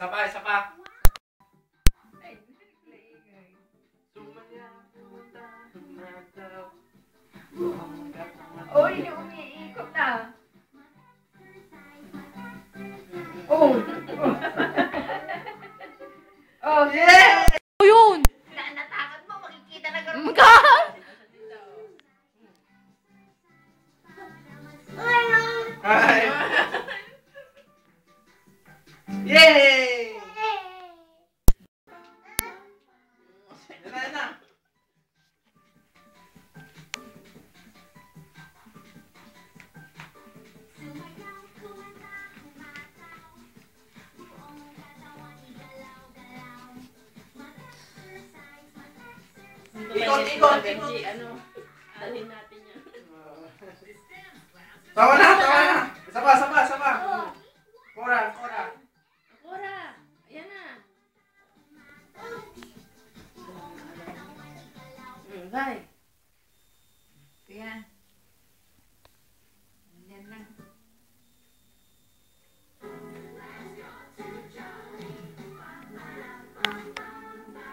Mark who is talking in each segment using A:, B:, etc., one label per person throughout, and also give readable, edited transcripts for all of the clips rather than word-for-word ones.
A: Isa pa.
B: Uy, umiikot na. Oh. Oh, yeah!
C: O yun!
B: Natakot mo, makikita na gano'n.
C: Mga!
A: Ay! Yay! Yan na. Ikot.
C: Ano? Dalhin natin yan.
A: Tawa na. Isa pa. Kora.
C: Kora! Ayan na. Bye.
B: Yan. Yan lang.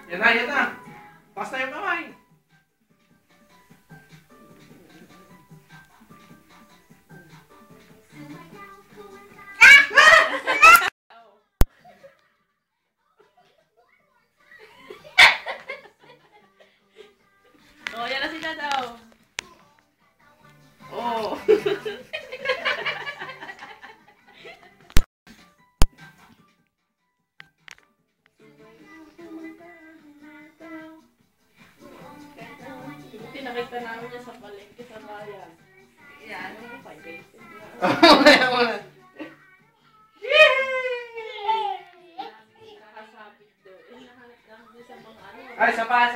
A: Yan na. Taas na yung kamay.
C: Oh, yan na si Tataw. Oh. Nakita namin niya sa palengke sa bayan. Yan, ano pa basic na.
A: Wala.
C: Nakasapit doon. Nahanap lang doon sa mga ano.
A: Ay, isa pa.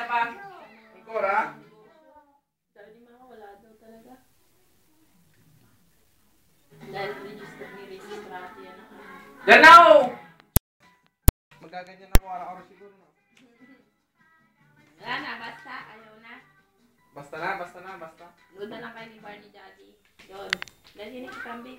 A: Ang Kora.
C: Sabi ni Mama, wala daw talaga. Dahil ni-registrate yan ako.
A: Yan na oh! Magaganyan ako araw-araw siguro. No?
C: Wala na, basta. Ayaw na.
A: Basta na.
C: Doon na lang kayo ni Barney Daddy. Doon. Dahil yun yung kambing.